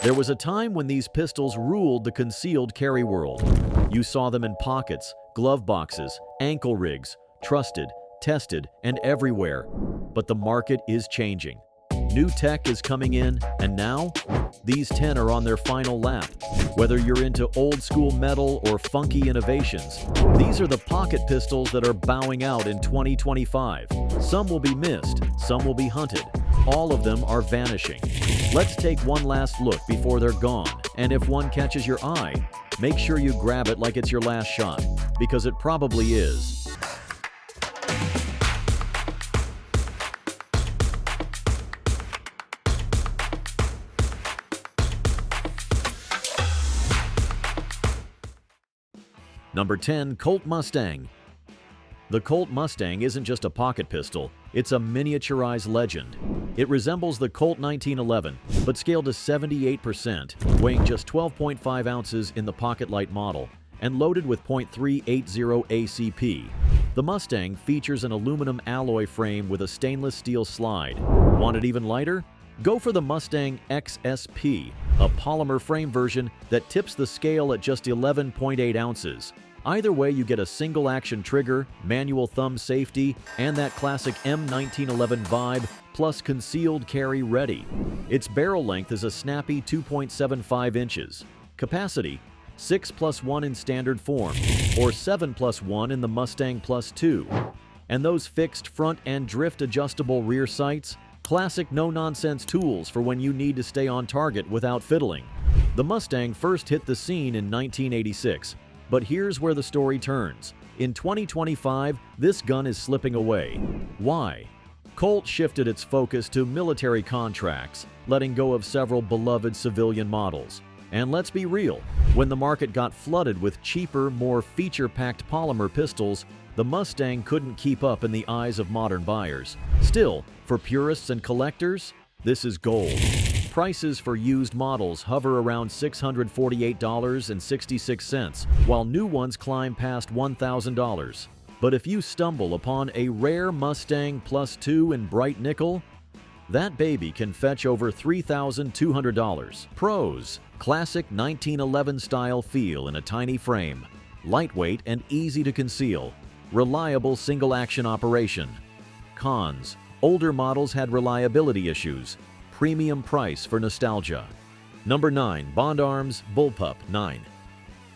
There was a time when these pistols ruled the concealed carry world. You saw them in pockets, glove boxes, ankle rigs, trusted, tested, and everywhere. But the market is changing. New tech is coming in, and now, these 10 are on their final lap. Whether you're into old-school metal or funky innovations, these are the pocket pistols that are bowing out in 2025. Some will be missed, some will be hunted. All of them are vanishing. Let's take one last look before they're gone, and if one catches your eye, make sure you grab it like it's your last shot, because it probably is. Number 10. Colt Mustang. The Colt Mustang isn't just a pocket pistol, it's a miniaturized legend. It resembles the Colt 1911, but scaled to 78%, weighing just 12.5 ounces in the pocket light model, and loaded with .380 ACP. The Mustang features an aluminum alloy frame with a stainless steel slide. Want it even lighter? Go for the Mustang XSP, a polymer frame version that tips the scale at just 11.8 ounces. Either way, you get a single-action trigger, manual thumb safety, and that classic M1911 vibe, plus concealed carry ready. Its barrel length is a snappy 2.75 inches. Capacity: 6+1 in standard form, or 7+1 in the Mustang Plus 2. And those fixed front and drift adjustable rear sights? Classic no-nonsense tools for when you need to stay on target without fiddling. The Mustang first hit the scene in 1986, but here's where the story turns. In 2025, this gun is slipping away. Why? Colt shifted its focus to military contracts, letting go of several beloved civilian models. And let's be real, when the market got flooded with cheaper, more feature-packed polymer pistols, the Mustang couldn't keep up in the eyes of modern buyers. Still, for purists and collectors, this is gold. Prices for used models hover around $648.66, while new ones climb past $1,000. But if you stumble upon a rare Mustang Plus 2 in bright nickel, that baby can fetch over $3,200. Pros: classic 1911 style feel in a tiny frame, lightweight and easy to conceal, reliable single-action operation. Cons: older models had reliability issues, premium price for nostalgia. Number 9. Bond Arms Bullpup 9.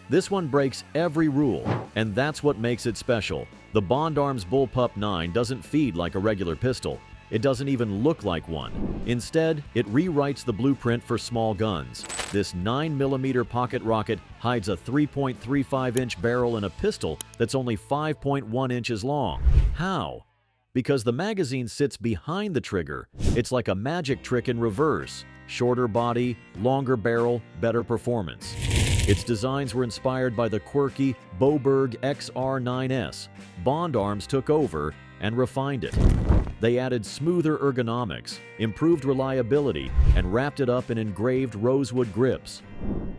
This one breaks every rule, and that's what makes it special. The Bond Arms Bullpup 9 doesn't feed like a regular pistol. It doesn't even look like one. Instead, it rewrites the blueprint for small guns. This 9mm pocket rocket hides a 3.35-inch barrel in a pistol that's only 5.1 inches long. How? Because the magazine sits behind the trigger. It's like a magic trick in reverse. Shorter body, longer barrel, better performance. Its designs were inspired by the quirky Boberg XR9S. Bond Arms took over and refined it. They added smoother ergonomics, improved reliability, and wrapped it up in engraved rosewood grips.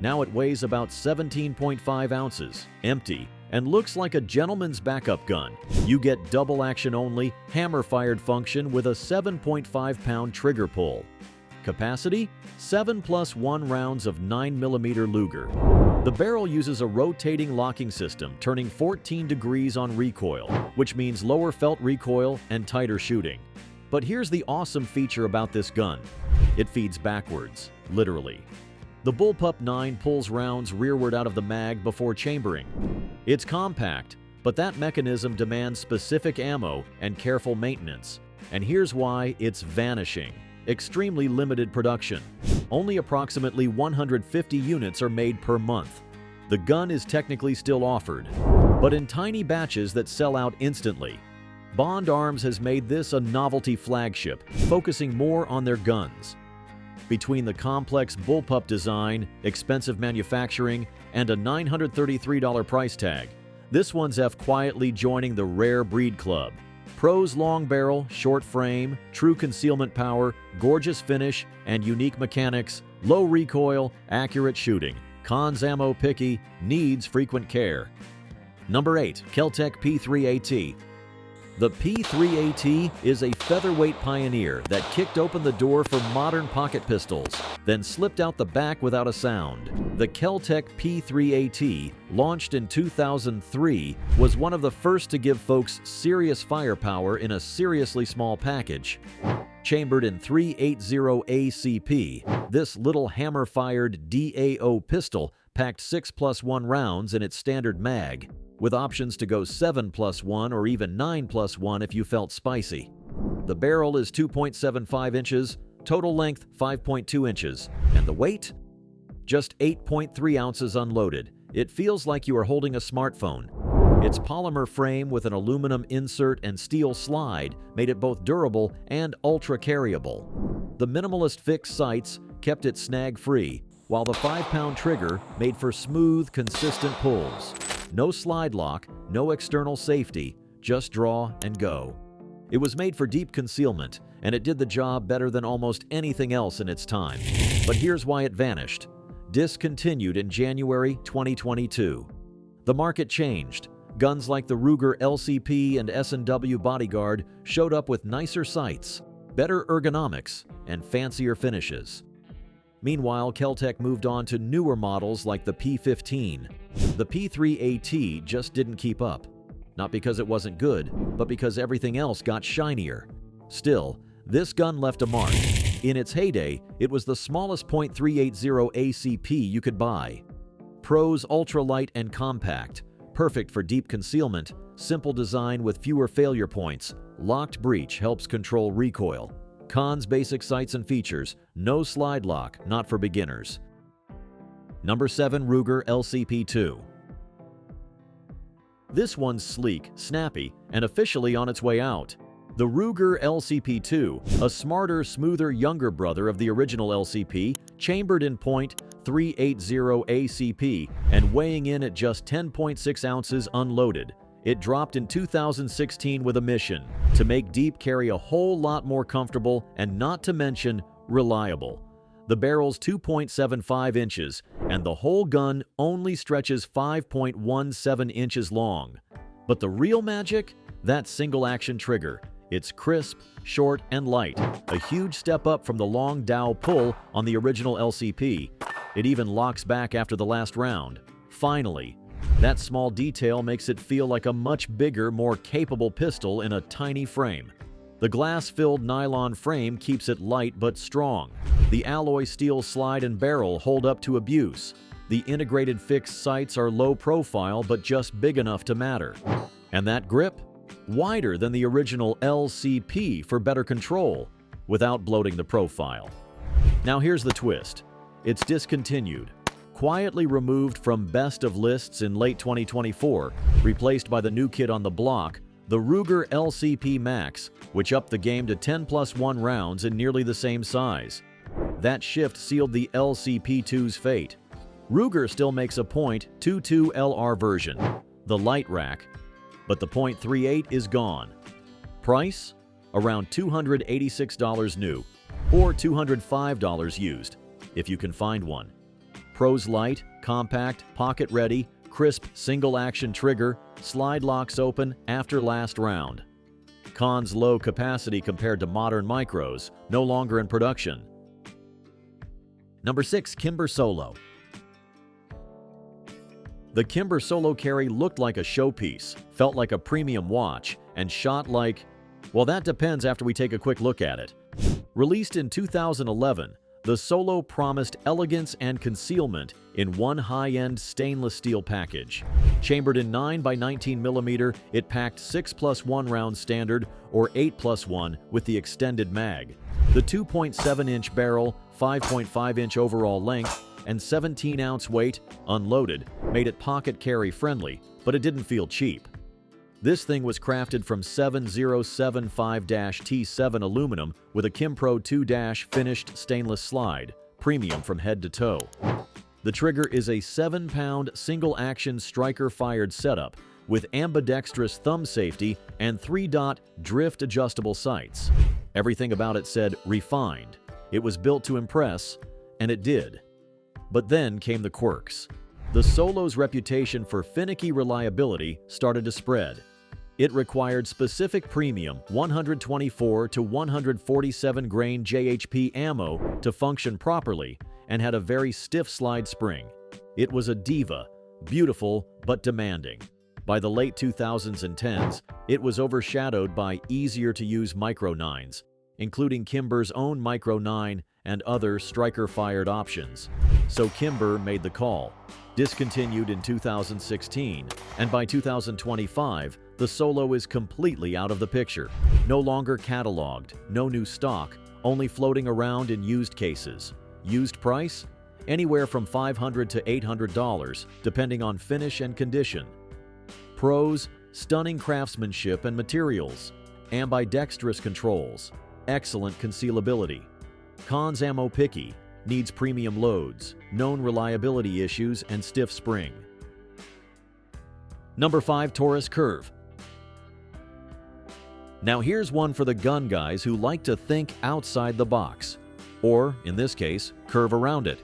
Now it weighs about 17.5 ounces, empty, and looks like a gentleman's backup gun. You get double action only, hammer-fired function with a 7.5-pound trigger pull. Capacity: 7+1 rounds of 9mm Luger. The barrel uses a rotating locking system, turning 14 degrees on recoil, which means lower felt recoil and tighter shooting. But here's the awesome feature about this gun. It feeds backwards, literally. The Bullpup 9 pulls rounds rearward out of the mag before chambering. It's compact, but that mechanism demands specific ammo and careful maintenance. And here's why it's vanishing. Extremely limited production. Only approximately 150 units are made per month. The gun is technically still offered, but in tiny batches that sell out instantly. Bond Arms has made this a novelty flagship, focusing more on their guns. Between the complex Bullpup design, expensive manufacturing, and a $933 price tag, this one's quietly joining the rare breed club. Pros: long barrel, short frame, true concealment power, gorgeous finish, and unique mechanics. Low recoil, accurate shooting. Cons: ammo picky, needs frequent care. Number 8. Kel-Tec P3AT. The P3AT is a featherweight pioneer that kicked open the door for modern pocket pistols, then slipped out the back without a sound. The Kel-Tec P3AT, launched in 2003, was one of the first to give folks serious firepower in a seriously small package. Chambered in .380 ACP, this little hammer-fired DAO pistol packed 6+1 rounds in its standard mag, with options to go 7+1 or even 9+1 if you felt spicy. The barrel is 2.75 inches, total length 5.2 inches, and the weight? Just 8.3 ounces unloaded. It feels like you are holding a smartphone. Its polymer frame with an aluminum insert and steel slide made it both durable and ultra-carryable. The minimalist fixed sights kept it snag-free, while the 5-pound trigger made for smooth, consistent pulls. No slide lock, no external safety, just draw and go. It was made for deep concealment, and it did the job better than almost anything else in its time. But here's why it vanished. Discontinued in January 2022. The market changed. Guns like the Ruger LCP and S&W Bodyguard showed up with nicer sights, better ergonomics, and fancier finishes. Meanwhile, Kel-Tec moved on to newer models like the P15. The P3AT just didn't keep up. Not because it wasn't good, but because everything else got shinier. Still, this gun left a mark. In its heyday, it was the smallest .380 ACP you could buy. Pros ultralight and compact, perfect for deep concealment, simple design with fewer failure points, locked breech helps control recoil. Cons basic sights and features, no slide lock, not for beginners. Number 7 Ruger LCP II. This one's sleek, snappy, and officially on its way out. The Ruger LCP II, a smarter, smoother, younger brother of the original LCP, chambered in .380 ACP and weighing in at just 10.6 ounces unloaded. It dropped in 2016 with a mission to make deep carry a whole lot more comfortable and, not to mention, reliable. The barrel's 2.75 inches, and the whole gun only stretches 5.17 inches long. But the real magic? That single-action trigger. It's crisp, short, and light, a huge step up from the long dowel pull on the original LCP. It even locks back after the last round. Finally, that small detail makes it feel like a much bigger, more capable pistol in a tiny frame. The glass-filled nylon frame keeps it light but strong. The alloy steel slide and barrel hold up to abuse. The integrated fixed sights are low profile but just big enough to matter. And that grip? Wider than the original LCP for better control, without bloating the profile. Now here's the twist. It's discontinued. Quietly removed from best of lists in late 2024, replaced by the new kid on the block, the Ruger LCP Max, which upped the game to 10+1 rounds in nearly the same size. That shift sealed the LCP II's fate. Ruger still makes a .22 LR version, the light rack, but the .38 is gone. Price? Around $286 new, or $205 used, if you can find one. Pros light, compact, pocket-ready, crisp single-action trigger, slide locks open after last round. Cons low capacity compared to modern micros, no longer in production. Number 6 Kimber Solo. The Kimber Solo carry looked like a showpiece, felt like a premium watch, and shot like, well, that depends after we take a quick look at it. Released in 2011, the Solo promised elegance and concealment in one high-end stainless steel package. Chambered in 9x19mm, it packed 6+1 round standard or 8+1 with the extended mag. The 2.7-inch barrel, 5.5-inch overall length, and 17-ounce weight, unloaded, made it pocket carry friendly, but it didn't feel cheap. This thing was crafted from 7075-T7 aluminum with a Kimpro 2- finished stainless slide, premium from head to toe. The trigger is a 7-pound single-action striker-fired setup with ambidextrous thumb safety and 3-dot drift-adjustable sights. Everything about it said refined. It was built to impress, and it did. But then came the quirks. The Solo's reputation for finicky reliability started to spread. It required specific premium 124 to 147 grain JHP ammo to function properly and had a very stiff slide spring. It was a diva, beautiful but demanding. By the late 2000s and 10s, it was overshadowed by easier-to-use Micro 9s, including Kimber's own Micro 9 and other striker-fired options. So Kimber made the call. Discontinued in 2016, and by 2025, the Solo is completely out of the picture. No longer cataloged, no new stock, only floating around in used cases. Used price? Anywhere from $500 to $800, depending on finish and condition. Pros: stunning craftsmanship and materials, ambidextrous controls, excellent concealability. Cons: ammo picky, needs premium loads, known reliability issues, and stiff spring. Number 5. Taurus Curve. Now here's one for the gun guys who like to think outside the box, or, in this case, curve around it.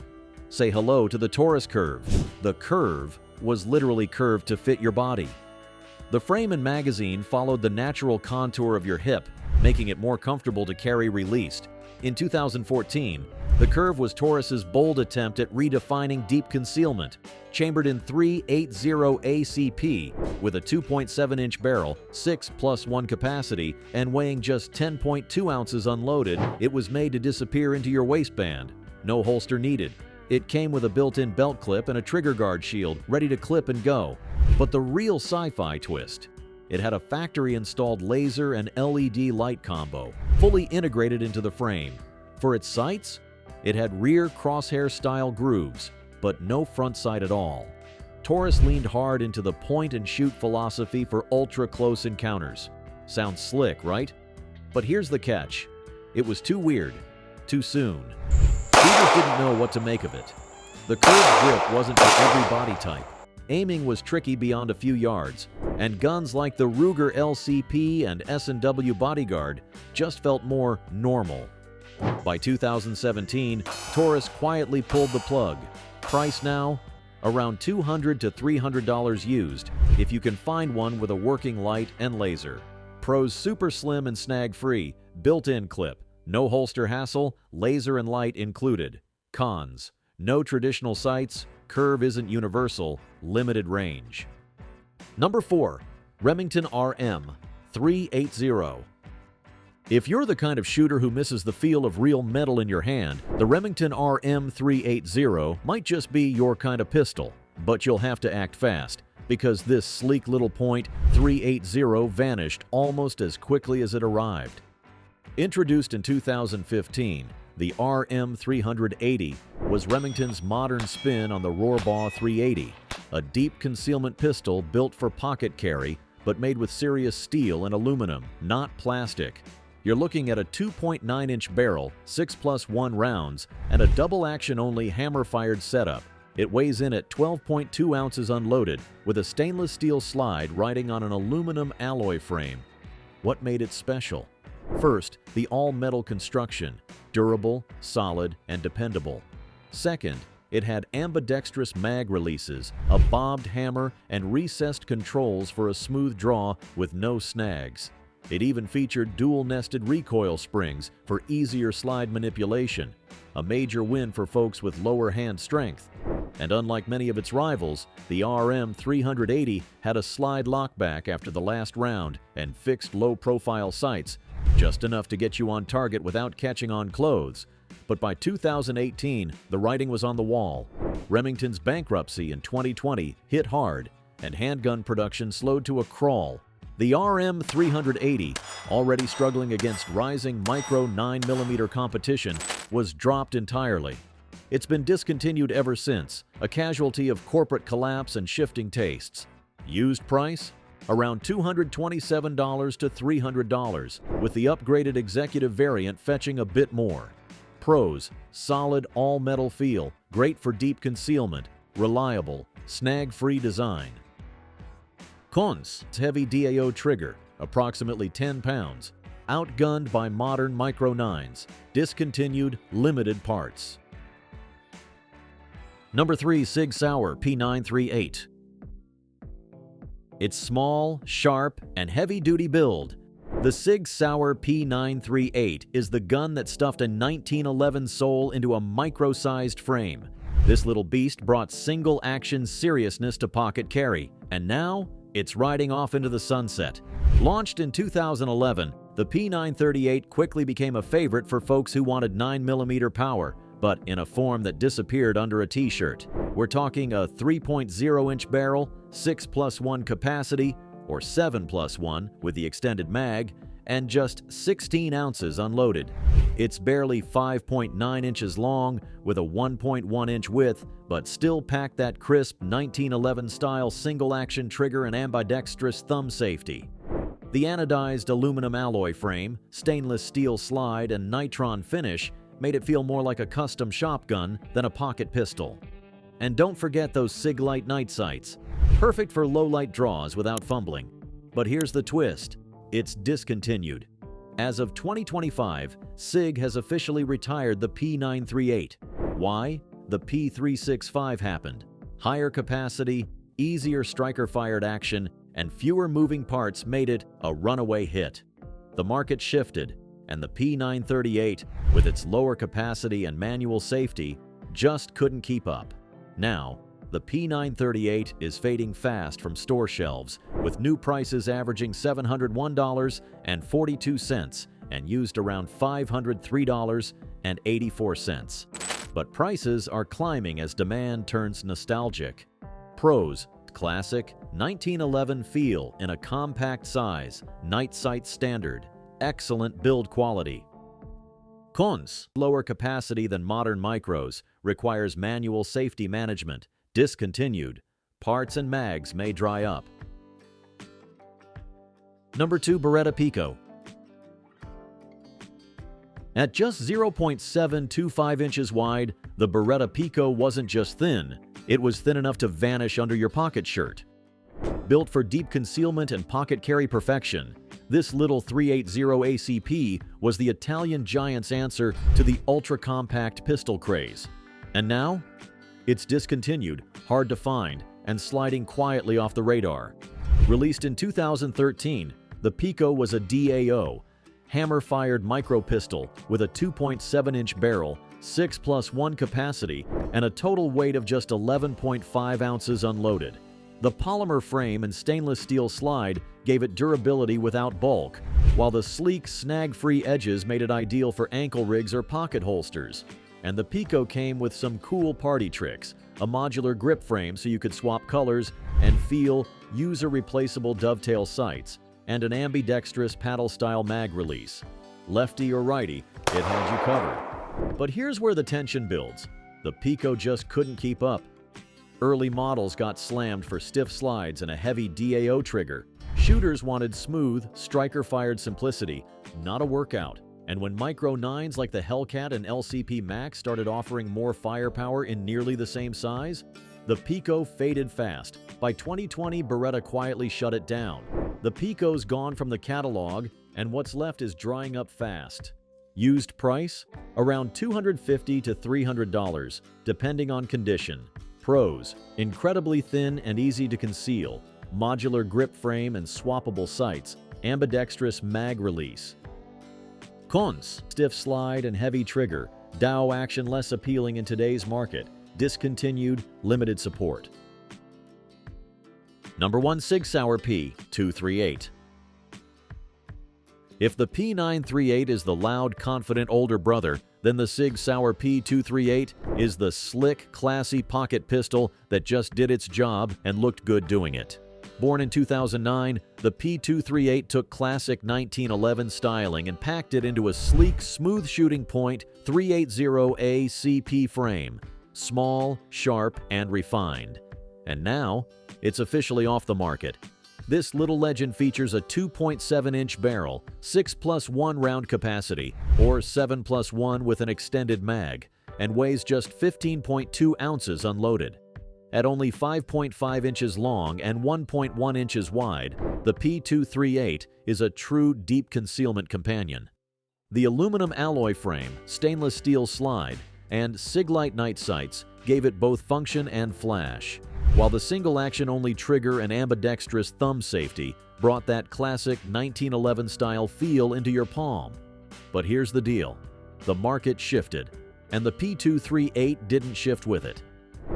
Say hello to the Taurus Curve. The Curve was literally curved to fit your body. The frame and magazine followed the natural contour of your hip, making it more comfortable to carry released. In 2014, the Curve was Taurus's bold attempt at redefining deep concealment. Chambered in .380 ACP with a 2.7-inch barrel, 6+1 capacity, and weighing just 10.2 ounces unloaded, it was made to disappear into your waistband. No holster needed. It came with a built-in belt clip and a trigger guard shield, ready to clip and go. But the real sci-fi twist: it had a factory-installed laser and LED light combo, fully integrated into the frame. For its sights, it had rear crosshair-style grooves, but no front sight at all. Taurus leaned hard into the point-and-shoot philosophy for ultra-close encounters. Sounds slick, right? But here's the catch: it was too weird, too soon. Dealers didn't know what to make of it. The curved grip wasn't for every body type. Aiming was tricky beyond a few yards, and guns like the Ruger LCP and S&W Bodyguard just felt more normal. By 2017, Taurus quietly pulled the plug. Price now? Around $200 to $300 used, if you can find one with a working light and laser. Pros: super slim and snag-free, built-in clip, no holster hassle, laser and light included. Cons: no traditional sights, curve isn't universal, limited range. Number 4. Remington RM380. If you're the kind of shooter who misses the feel of real metal in your hand, the Remington RM380 might just be your kind of pistol. But you'll have to act fast, because this sleek little .380 vanished almost as quickly as it arrived. Introduced in 2015, the RM380 was Remington's modern spin on the Rohrbaugh 380, a deep concealment pistol built for pocket carry but made with serious steel and aluminum, not plastic. You're looking at a 2.9-inch barrel, 6+1 rounds, and a double-action-only hammer-fired setup. It weighs in at 12.2 ounces unloaded, with a stainless steel slide riding on an aluminum alloy frame. What made it special? First, the all-metal construction, durable, solid, and dependable. Second, it had ambidextrous mag releases, a bobbed hammer, and recessed controls for a smooth draw with no snags. It even featured dual-nested recoil springs for easier slide manipulation, a major win for folks with lower hand strength. And unlike many of its rivals, the RM380 had a slide lockback after the last round and fixed low-profile sights, just enough to get you on target without catching on clothes. But by 2018, the writing was on the wall. Remington's bankruptcy in 2020 hit hard, and handgun production slowed to a crawl. The RM380, already struggling against rising micro 9mm competition, was dropped entirely. It's been discontinued ever since, a casualty of corporate collapse and shifting tastes. Used price? Around $227 to $300, with the upgraded executive variant fetching a bit more. Pros: solid all-metal feel, great for deep concealment, reliable, snag-free design. Cons: heavy DAO trigger, approximately 10 pounds, outgunned by modern Micro 9s, discontinued, limited parts. Number 3. SIG Sauer P938. Its small, sharp, and heavy-duty build. The SIG Sauer P938 is the gun that stuffed a 1911 Sol into a micro-sized frame. This little beast brought single-action seriousness to pocket carry, and now it's riding off into the sunset. Launched in 2011, the P938 quickly became a favorite for folks who wanted 9mm power, but in a form that disappeared under a t-shirt. We're talking a 3.0-inch barrel, 6+1 capacity, or 7+1 with the extended mag, and just 16 ounces unloaded. It's barely 5.9 inches long with a 1.1-inch width, but still packed that crisp 1911-style single-action trigger and ambidextrous thumb safety. The anodized aluminum alloy frame, stainless steel slide, and nitron finish made it feel more like a custom shop gun than a pocket pistol. And don't forget those SIG Light night sights. Perfect for low-light draws without fumbling. But here's the twist. It's discontinued. As of 2025, SIG has officially retired the P938. Why? The P365 happened. Higher capacity, easier striker-fired action, and fewer moving parts made it a runaway hit. The market shifted, and the P938, with its lower capacity and manual safety, just couldn't keep up. Now, the P938 is fading fast from store shelves, with new prices averaging $701.42 and used around $503.84. But prices are climbing as demand turns nostalgic. Pros: classic, 1911 feel in a compact size, night sight standard, excellent build quality. Cons: lower capacity than modern micros, requires manual safety management, discontinued. Parts and mags may dry up. Number 2. Beretta Pico. At just 0.725 inches wide, the Beretta Pico wasn't just thin, it was thin enough to vanish under your pocket shirt. Built for deep concealment and pocket carry perfection, this little 380 ACP was the Italian giant's answer to the ultra-compact pistol craze. And now? It's discontinued, hard to find, and sliding quietly off the radar. Released in 2013, the Pico was a DAO, hammer-fired micro pistol with a 2.7-inch barrel, 6+1 capacity, and a total weight of just 11.5 ounces unloaded. The polymer frame and stainless steel slide gave it durability without bulk, while the sleek, snag-free edges made it ideal for ankle rigs or pocket holsters. And the Pico came with some cool party tricks, a modular grip frame so you could swap colors and feel, user-replaceable dovetail sights, and an ambidextrous paddle-style mag release. Lefty or righty, it had you covered. But here's where the tension builds. The Pico just couldn't keep up. Early models got slammed for stiff slides and a heavy DAO trigger. Shooters wanted smooth, striker-fired simplicity, not a workout. And when Micro 9s like the Hellcat and LCP Max started offering more firepower in nearly the same size, the Pico faded fast. By 2020, Beretta quietly shut it down. The Pico's gone from the catalog, and what's left is drying up fast. Used price? Around $250 to $300, depending on condition. Pros: incredibly thin and easy to conceal, modular grip frame and swappable sights, ambidextrous mag release. Cons: stiff slide and heavy trigger, DAO action less appealing in today's market, discontinued, limited support. Number 1. SIG Sauer P238. If the P938 is the loud, confident older brother, then the SIG Sauer P238 is the slick, classy pocket pistol that just did its job and looked good doing it. Born in 2009, the P238 took classic 1911 styling and packed it into a sleek, smooth shooting point .380 ACP frame. Small, sharp, and refined. And now, it's officially off the market. This little legend features a 2.7-inch barrel, 6+1 round capacity, or 7+1 with an extended mag, and weighs just 15.2 ounces unloaded. At only 5.5 inches long and 1.1 inches wide, the P238 is a true deep concealment companion. The aluminum alloy frame, stainless steel slide, and SIG Light night sights gave it both function and flash. while the single-action only trigger and ambidextrous thumb safety brought that classic 1911 style feel into your palm. But here's the deal. The market shifted, and the P238 didn't shift with it.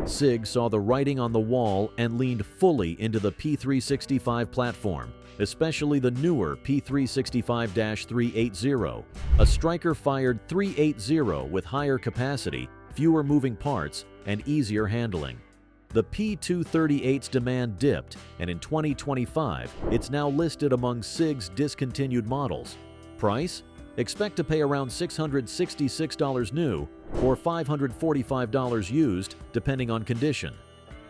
SIG saw the writing on the wall and leaned fully into the P365 platform, especially the newer P365-380, a striker-fired .380 with higher capacity, fewer moving parts, and easier handling. The P238's demand dipped, and in 2025, it's now listed among SIG's discontinued models. Price? Expect to pay around $666 new or $545 used, depending on condition.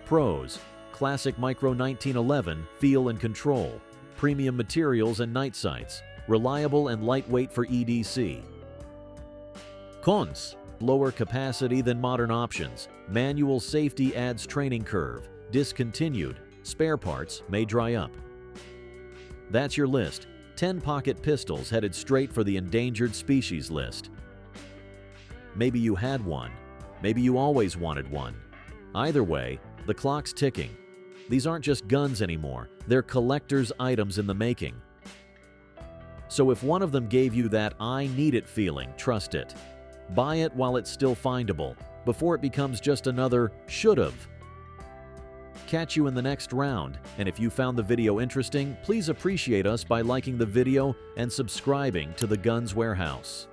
Pros: classic micro 1911 feel and control, premium materials and night sights, reliable and lightweight for EDC. Cons: lower capacity than modern options, manual safety adds training curve, discontinued, spare parts may dry up. That's your list. 10 pocket pistols headed straight for the endangered species list. Maybe you had one. Maybe you always wanted one. Either way, the clock's ticking. These aren't just guns anymore. They're collector's items in the making. So if one of them gave you that "I need it" feeling, trust it. Buy it while it's still findable, before it becomes just another "should've." Catch you in the next round, and if you found the video interesting, please appreciate us by liking the video and subscribing to the Guns Warehouse.